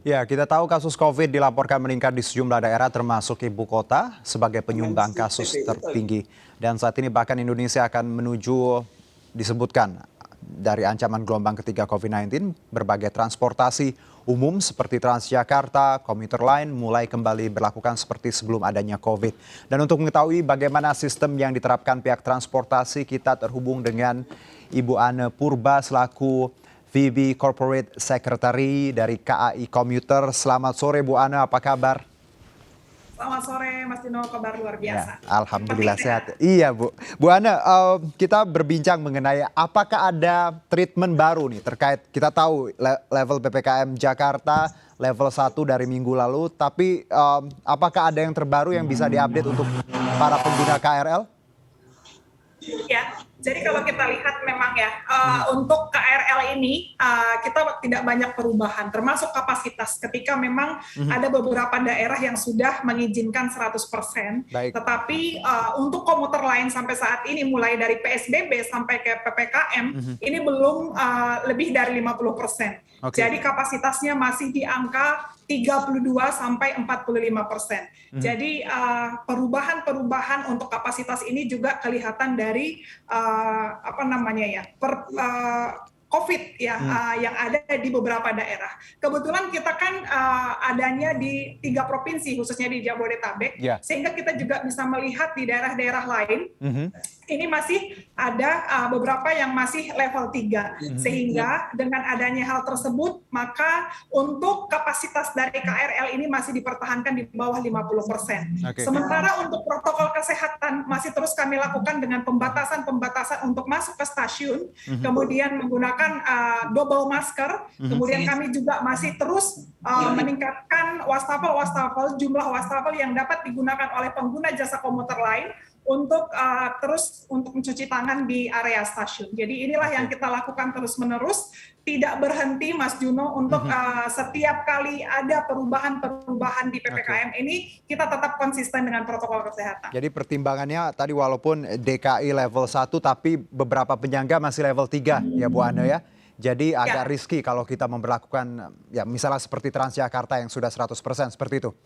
Ya, kita tahu kasus COVID dilaporkan meningkat di sejumlah daerah termasuk ibu kota sebagai penyumbang kasus tertinggi. Dan saat ini bahkan Indonesia akan menuju disebutkan dari ancaman gelombang ketiga COVID-19, berbagai transportasi umum seperti Transjakarta, komuter lain mulai kembali berlakukan seperti sebelum adanya COVID. Dan untuk mengetahui bagaimana sistem yang diterapkan pihak transportasi, kita terhubung dengan Ibu Ane Purba selaku VP Corporate Secretary dari KAI Komuter. Selamat sore Bu Ana, apa kabar? Selamat sore Mas Dino, kabar luar Ya, biasa. alhamdulillah sehat. Iya Bu. Bu Ana, kita berbincang mengenai apakah ada treatment baru nih terkait, kita tahu level PPKM Jakarta level 1 dari minggu lalu, tapi apakah ada yang terbaru yang bisa diupdate untuk para pengguna KRL? Ya, jadi kalau kita lihat memang ya untuk KRL ini kita tidak banyak perubahan, termasuk kapasitas. Ketika memang ada beberapa daerah yang sudah mengizinkan 100%, Baik. tetapi untuk komuter lain sampai saat ini mulai dari PSBB sampai ke PPKM ini belum lebih dari 50%. Oke. Jadi kapasitasnya masih di angka 32 sampai 45%. Jadi perubahan-perubahan untuk kapasitas ini juga kelihatan dari COVID ya yang ada di beberapa daerah. Kebetulan kita kan adanya di 3 provinsi khususnya di Jabodetabek, Ya. sehingga kita juga bisa melihat di daerah-daerah lain ini masih ada beberapa yang masih level 3. Sehingga dengan adanya hal tersebut, maka untuk kapasitas dari KRL ini masih dipertahankan di bawah 50%. Oke. Sementara untuk protokol kesehatan masih terus kami lakukan dengan pembatasan-pembatasan untuk masuk ke stasiun, kemudian menggunakan double masker, kemudian kami juga masih terus meningkatkan wastafel, jumlah wastafel yang dapat digunakan oleh pengguna jasa komuter lain untuk terus untuk mencuci tangan di area stasiun. Jadi inilah yang kita lakukan terus-menerus, tidak berhenti Mas Juno untuk setiap kali ada perubahan-perubahan di PPKM ini, kita tetap konsisten dengan protokol kesehatan. Jadi pertimbangannya tadi walaupun DKI level 1 tapi beberapa penyangga masih level 3 ya Bu Ana ya. Jadi agak risky kalau kita memperlakukan ya misalnya seperti Transjakarta yang sudah 100% seperti itu.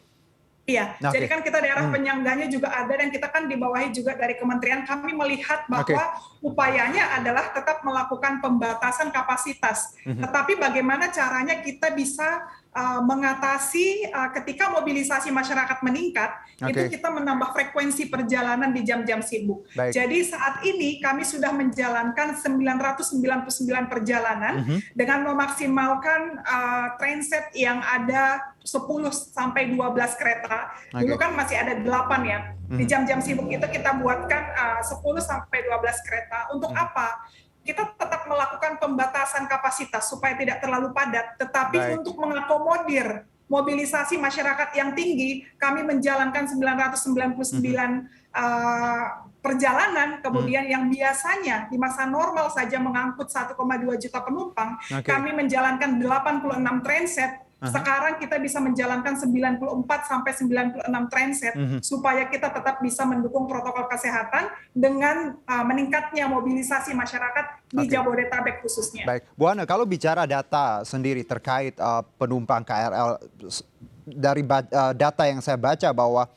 Iya, Nah, jadi oke. kan kita daerah penyangganya juga ada dan kita kan dibawahi juga dari kementerian, kami melihat bahwa upayanya adalah tetap melakukan pembatasan kapasitas. Tetapi bagaimana caranya kita bisa mengatasi ketika mobilisasi masyarakat meningkat, itu kita menambah frekuensi perjalanan di jam-jam sibuk. Baik. Jadi saat ini kami sudah menjalankan 999 perjalanan dengan memaksimalkan trainset yang ada 10 sampai 12 kereta. Dulu kan masih ada 8 ya. Di jam-jam sibuk itu kita buatkan 10 sampai 12 kereta. Untuk apa? Kita tetap melakukan pembatasan kapasitas supaya tidak terlalu padat, tetapi untuk mengakomodir mobilisasi masyarakat yang tinggi, kami menjalankan 999 perjalanan, kemudian yang biasanya di masa normal saja mengangkut 1,2 juta penumpang, kami menjalankan 86 trainset. Sekarang kita bisa menjalankan 94 sampai 96 trainset supaya kita tetap bisa mendukung protokol kesehatan dengan meningkatnya mobilisasi masyarakat di Jabodetabek khususnya. Baik, Bu Ana, kalau bicara data sendiri terkait penumpang KRL, dari data yang saya baca bahwa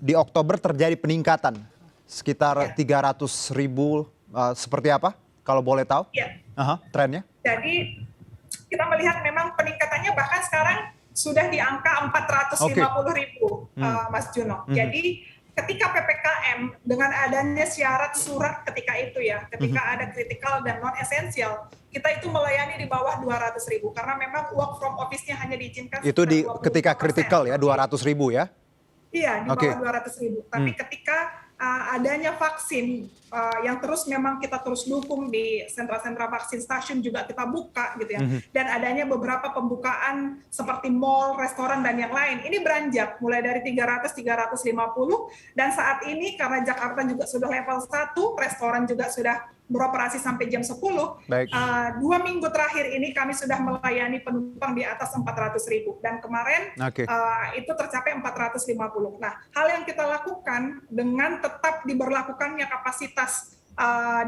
di Oktober terjadi peningkatan sekitar 300.000, seperti apa kalau boleh tahu? Trennya? Jadi kita melihat memang peningkatannya bahkan sekarang sudah di angka 450.000, Mas Juno. Jadi ketika PPKM dengan adanya syarat surat ketika itu ya, ketika ada kritikal dan non esensial, kita itu melayani di bawah 200.000 karena memang work from office-nya hanya diizinkan itu di ketika kritikal ya 200.000 ya? Iya, di bawah 200.000. Tapi ketika adanya vaksin yang terus memang kita terus dukung di sentra-sentra vaksin, stasiun juga kita buka gitu ya, dan adanya beberapa pembukaan seperti mall, restoran dan yang lain, ini beranjak mulai dari 300-350 dan saat ini karena Jakarta juga sudah level 1, restoran juga sudah beroperasi sampai jam 10. 2 minggu terakhir ini kami sudah melayani penumpang di atas 400.000 dan kemarin itu tercapai 450. Nah, hal yang kita lakukan dengan tetap diberlakukannya kapasitas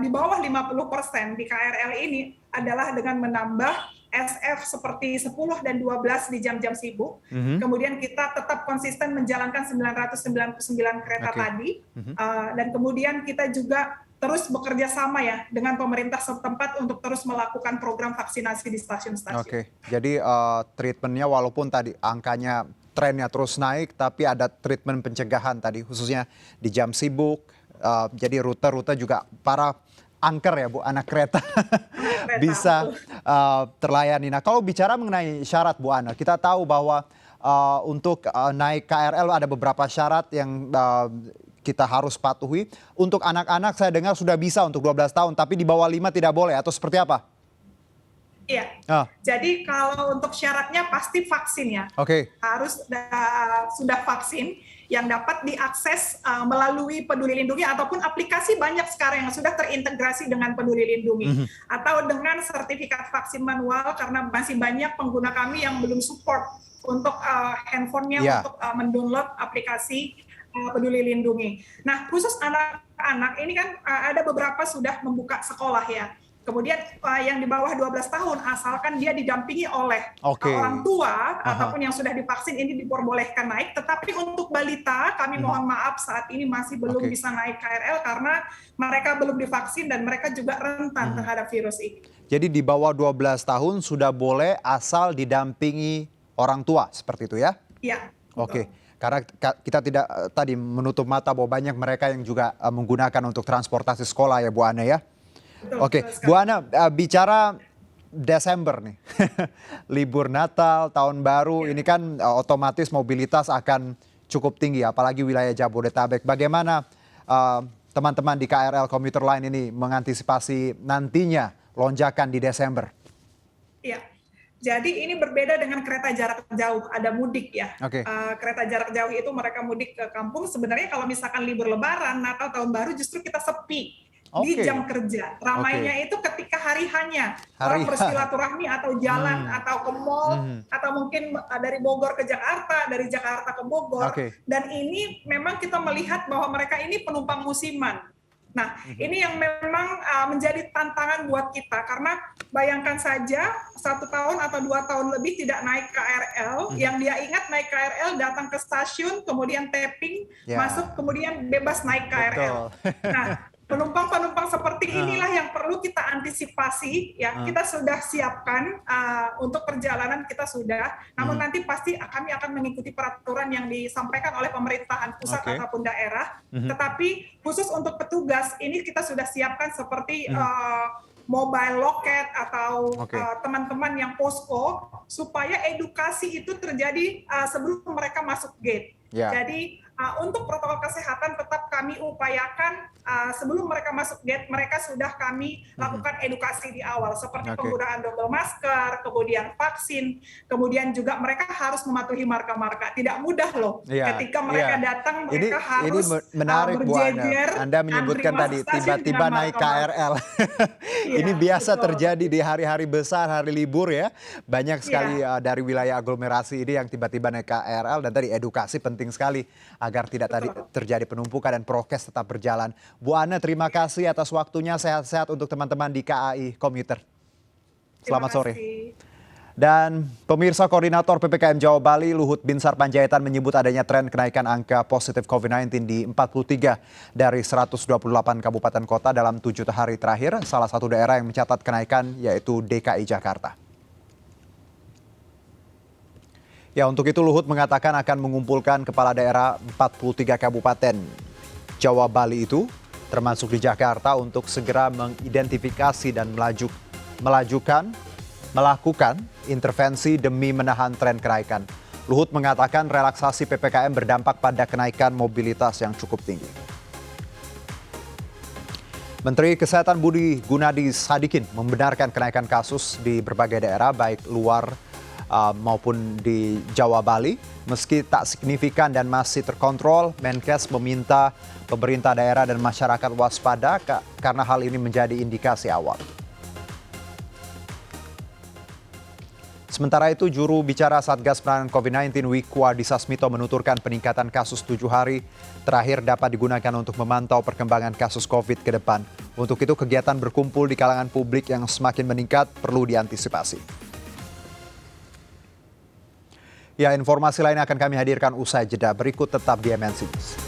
di bawah 50% di KRL ini adalah dengan menambah SF seperti 10 dan 12 di jam-jam sibuk. Kemudian kita tetap konsisten menjalankan 999 kereta tadi. Dan kemudian kita juga terus bekerja sama ya dengan pemerintah setempat untuk terus melakukan program vaksinasi di stasiun-stasiun. Oke, jadi treatmentnya walaupun tadi angkanya trennya terus naik, tapi ada treatment pencegahan tadi khususnya di jam sibuk. Jadi rute-rute juga para angker ya Bu, anak kereta bisa terlayani. Nah kalau bicara mengenai syarat Bu Ana, kita tahu bahwa untuk naik KRL ada beberapa syarat yang kita harus patuhi. Untuk anak-anak saya dengar sudah bisa untuk 12 tahun, tapi di bawah 5 tidak boleh atau seperti apa? Iya, jadi kalau untuk syaratnya pasti vaksin ya. Harus sudah vaksin yang dapat diakses melalui Peduli Lindungi ataupun aplikasi banyak sekarang yang sudah terintegrasi dengan Peduli Lindungi. Atau dengan sertifikat vaksin manual karena masih banyak pengguna kami yang belum support untuk handphonenya untuk mendownload aplikasi Peduli Lindungi. Nah, khusus anak-anak ini kan ada beberapa sudah membuka sekolah ya. Kemudian yang di bawah 12 tahun asalkan dia didampingi oleh orang tua ataupun yang sudah divaksin ini diperbolehkan naik. Tetapi untuk balita kami mohon maaf saat ini masih belum bisa naik KRL karena mereka belum divaksin dan mereka juga rentan terhadap virus ini. Jadi di bawah 12 tahun sudah boleh asal didampingi orang tua seperti itu ya? Iya. Karena kita tidak tadi menutup mata bahwa banyak mereka yang juga menggunakan untuk transportasi sekolah ya Bu Ana ya. Bu Ana, bicara Desember nih, libur Natal, Tahun Baru, ini kan otomatis mobilitas akan cukup tinggi, apalagi wilayah Jabodetabek. Bagaimana teman-teman di KRL Komuter Line ini mengantisipasi nantinya lonjakan di Desember? Iya. Jadi ini berbeda dengan kereta jarak jauh, ada mudik ya. Kereta jarak jauh itu mereka mudik ke kampung. Sebenarnya kalau misalkan libur Lebaran, Natal, Tahun Baru justru kita sepi di jam kerja. Ramainya itu ketika hari hanya orang bersilaturahmi atau jalan atau ke mall atau mungkin dari Bogor ke Jakarta, dari Jakarta ke Bogor. Dan ini memang kita melihat bahwa mereka ini penumpang musiman. Nah, ini yang memang menjadi tantangan buat kita karena bayangkan saja 1 tahun atau 2 tahun lebih tidak naik KRL, yang dia ingat naik KRL datang ke stasiun, kemudian tapping, masuk, kemudian bebas naik KRL. Nah, penumpang-penumpang seperti inilah yang perlu kita antisipasi ya. Kita sudah siapkan untuk perjalanan kita sudah, namun nanti pasti kami akan mengikuti peraturan yang disampaikan oleh pemerintahan pusat ataupun daerah. Tetapi khusus untuk petugas ini kita sudah siapkan seperti mobile loket atau teman-teman yang posko supaya edukasi itu terjadi sebelum mereka masuk gate. Jadi untuk protokol kesehatan tetap kami upayakan sebelum mereka masuk gate, mereka sudah kami lakukan edukasi di awal seperti penggunaan double masker, kemudian vaksin, kemudian juga mereka harus mematuhi marka-marka. Tidak mudah loh ketika mereka datang, mereka harus menarik, berjejer. Bu Ana. Anda menyebutkan tadi tiba-tiba naik KRL. Ini biasa terjadi di hari-hari besar, hari libur ya. Banyak sekali dari wilayah aglomerasi ini yang tiba-tiba naik KRL dan tadi edukasi penting sekali agar tidak tadi terjadi penumpukan dan prokes tetap berjalan. Bu Ana, terima kasih atas waktunya, sehat-sehat untuk teman-teman di KAI Komuter. Selamat sore. Dan pemirsa, Koordinator PPKM Jawa Bali Luhut Binsar Panjaitan menyebut adanya tren kenaikan angka positif COVID-19 di 43 dari 128 kabupaten kota dalam 7 hari terakhir. Salah satu daerah yang mencatat kenaikan yaitu DKI Jakarta. Ya, untuk itu Luhut mengatakan akan mengumpulkan kepala daerah 43 kabupaten Jawa Bali itu, termasuk di Jakarta, untuk segera mengidentifikasi dan melakukan intervensi demi menahan tren kenaikan. Luhut mengatakan relaksasi PPKM berdampak pada kenaikan mobilitas yang cukup tinggi. Menteri Kesehatan Budi Gunadi Sadikin membenarkan kenaikan kasus di berbagai daerah baik luar maupun di Jawa Bali. Meski tak signifikan dan masih terkontrol, Menkes meminta pemerintah daerah dan masyarakat waspada karena hal ini menjadi indikasi awal. Sementara itu, juru bicara Satgas Penanganan COVID-19 Wiku Adhisa Smito menuturkan peningkatan kasus 7 hari terakhir dapat digunakan untuk memantau perkembangan kasus COVID ke depan. Untuk itu, kegiatan berkumpul di kalangan publik yang semakin meningkat perlu diantisipasi. Ya, informasi lain akan kami hadirkan usai jeda. Berikut tetap di MNC News.